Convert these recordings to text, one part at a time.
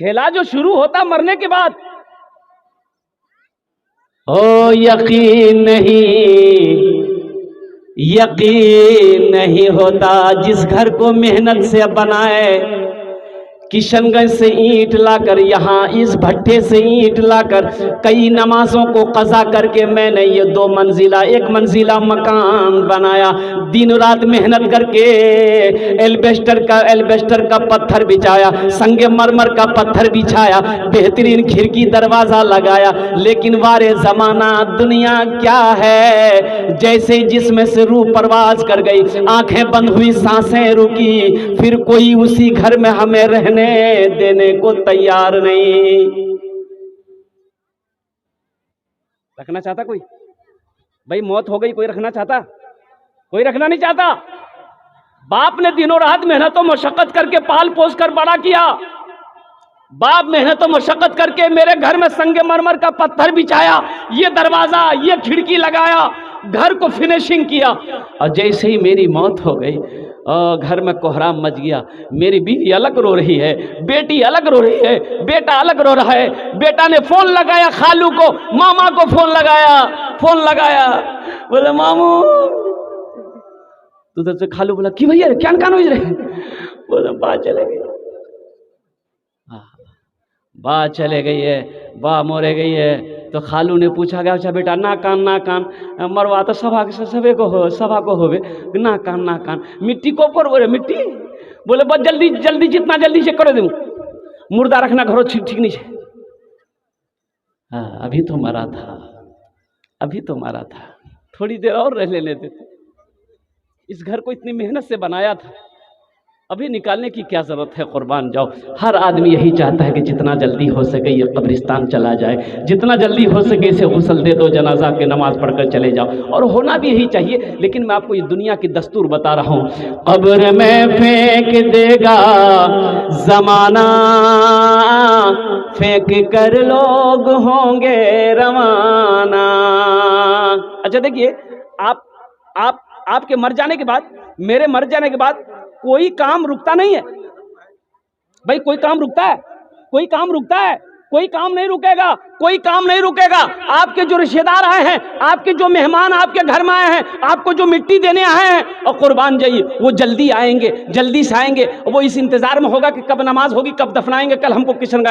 کھیلا جو شروع ہوتا مرنے کے بعد، او یقین نہیں ہوتا جس گھر کو محنت سے بنائے، کشن گنج سے اینٹ لا کر، یہاں اس بھٹے سے اینٹ لا کر، کئی نمازوں کو قضا کر کے میں نے یہ 2 منزلہ 1 منزلہ مکان بنایا، دن رات محنت کر کے ایلبیسٹر کا پتھر بچھایا، سنگ مرمر کا پتھر بچھایا، بہترین کھڑکی دروازہ لگایا، لیکن وارے زمانہ دنیا کیا ہے، جیسے جسم سے روح پرواز کر گئی، آنکھیں بند ہوئی، سانسیں رکی، پھر کوئی اسی گھر میں ہمیں رہنے دینے کو تیار نہیں۔ رکھنا چاہتا کوئی؟ بھائی موت ہو گئی، کوئی رکھنا چاہتا؟ کوئی رکھنا نہیں چاہتا۔ باپ نے دنوں رات محنت و مشقت کر کے پال پوس کر بڑا کیا، باپ محنت و مشقت کر کے میرے گھر میں سنگ مرمر کا پتھر بچھایا، یہ دروازہ یہ کھڑکی لگایا، گھر کو فنیشنگ کیا، اور جیسے ہی میری موت ہو گئی گھر میں کوہرام مچ گیا، میری بیوی الگ رو رہی ہے، بیٹی الگ رو رہی ہے، بیٹا الگ رو رہا ہے، بیٹا نے فون لگایا خالو کو، ماما کو فون لگایا، بولے مامو، تو ادھر سے خالو بولا کی بھیا کیا کان ہو رہے، بولے با چلے گئی، با چلے گئی ہے، با مورے گئی ہے، تو خالو نے پوچھا گیا اچھا بیٹا نا کان مروا تو سبے کو ہوئے نا کان مٹی کو پر بولے مٹی، بولے بس جلدی جتنا جلدی سے کرو دوں، مردہ رکھنا گھروں ٹھیک نہیں ہے، ابھی تو مرا تھا، تھوڑی دیر اور رہ لینے دیتے، اس گھر کو اتنی محنت سے بنایا تھا، ابھی نکالنے کی کیا ضرورت ہے، قربان جاؤ۔ ہر آدمی یہی چاہتا ہے کہ جتنا جلدی ہو سکے یہ قبرستان چلا جائے، جتنا جلدی ہو سکے اسے غسل دے دو، جنازہ کے نماز پڑھ کر چلے جاؤ، اور ہونا بھی یہی چاہیے، لیکن میں آپ کو یہ دنیا کی دستور بتا رہا ہوں، قبر میں پھینک دے گا زمانہ، پھینک کر لوگ ہوں گے روانہ۔ اچھا دیکھیے، آپ کے مر جانے کے بعد، میرے مر جانے کے بعد کوئی کام رکتا نہیں ہے بھائی، کوئی کام رکتا ہے؟ کوئی کام رکتا ہے؟ کوئی کام نہیں رکے گا، کوئی کام نہیں رکے گا۔ آپ کے جو رشتہ دار آئے ہیں، آپ کے جو مہمان آپ کے گھر میں آئے ہیں، آپ کو جو مٹی دینے آئے ہیں، اور قربان جائیے وہ جلدی آئیں گے، جلدی سے آئیں گے، وہ اس انتظار میں ہوگا کہ کب نماز ہوگی، کب دفنائیں گے، کل ہم کو کشن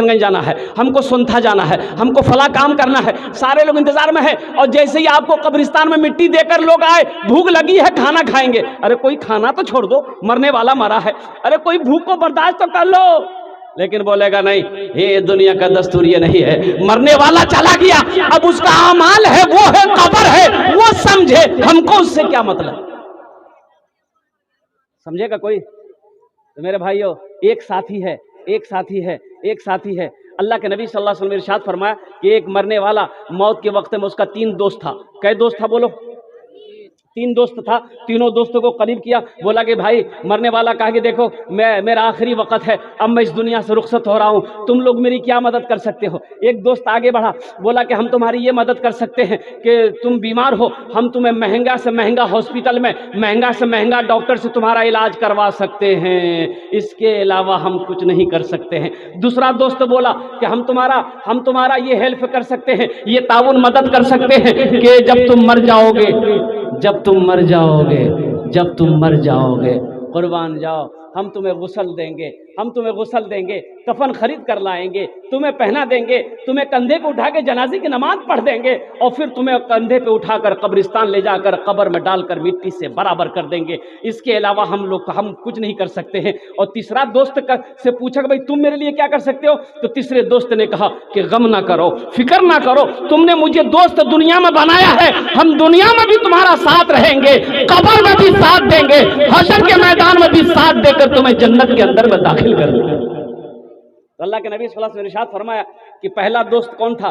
گنج جانا ہے، ہم کو سنتھا جانا ہے، ہم کو فلاں کام کرنا ہے، سارے لوگ انتظار میں ہیں، اور جیسے ہی آپ کو قبرستان میں مٹی دے کر لوگ آئے، بھوک لگی ہے کھانا کھائیں گے، ارے کوئی کھانا تو چھوڑ دو، مرنے والا مرا ہے، ارے کوئی بھوک کو برداشت تو کر لو، لیکن بولے گا نہیں، یہ دنیا کا دستور یہ نہیں ہے، مرنے والا چلا گیا، اب اس کا اعمال ہے، وہ ہے قبر ہے، وہ سمجھے، ہم کو اس سے کیا مطلب؟ سمجھے گا کوئی؟ تو میرے بھائیو، ایک ساتھی ہے، اللہ کے نبی صلی اللہ علیہ وسلم نے ارشاد فرمایا کہ ایک مرنے والا موت کے وقت میں اس کا 3 دوست تھا، کئے دوست تھا بولو؟ 3 دوست تھا، تینوں دوستوں کو قریب کیا، بولا کہ بھائی، مرنے والا کہا کہ دیکھو میرا آخری وقت ہے، اب میں اس دنیا سے رخصت ہو رہا ہوں، تم لوگ میری کیا مدد کر سکتے ہو؟ ایک دوست آگے بڑھا، بولا کہ ہم تمہاری یہ مدد کر سکتے ہیں کہ تم بیمار ہو، ہم تمہیں مہنگا سے مہنگا ہاسپٹل میں، مہنگا سے مہنگا ڈاکٹر سے تمہارا علاج کروا سکتے ہیں، اس کے علاوہ ہم کچھ نہیں کر سکتے ہیں۔ دوسرا دوست بولا کہ ہم تمہارا یہ ہیلپ کر سکتے ہیں، یہ تعاون مدد کر سکتے ہیں کہ جب تم مر جاؤ گے قربان جاؤ، ہم تمہیں غسل دیں گے، کفن خرید کر لائیں گے، تمہیں پہنا دیں گے، تمہیں کندھے پہ اٹھا کے جنازے کی نماز پڑھ دیں گے، اور پھر تمہیں کندھے پہ اٹھا کر قبرستان لے جا کر قبر میں ڈال کر مٹی سے برابر کر دیں گے، اس کے علاوہ ہم کچھ نہیں کر سکتے ہیں۔ اور تیسرا دوست سے پوچھا کہ بھائی تم میرے لیے کیا کر سکتے ہو؟ تو تیسرے دوست نے کہا کہ غم نہ کرو، فکر نہ کرو، تم نے مجھے دوست دنیا میں بنایا ہے، ہم دنیا میں بھی تمہارا ساتھ رہیں گے، قبر میں بھی ساتھ دیں گے، حشر کے میدان میں بھی ساتھ دے کر تمہیں جنت کے اندر میں داخل کر دیں گے۔ تو اللہ کے نبی صلی اللہ علیہ وسلم نے ارشاد فرمایا کہ پہلا دوست کون تھا؟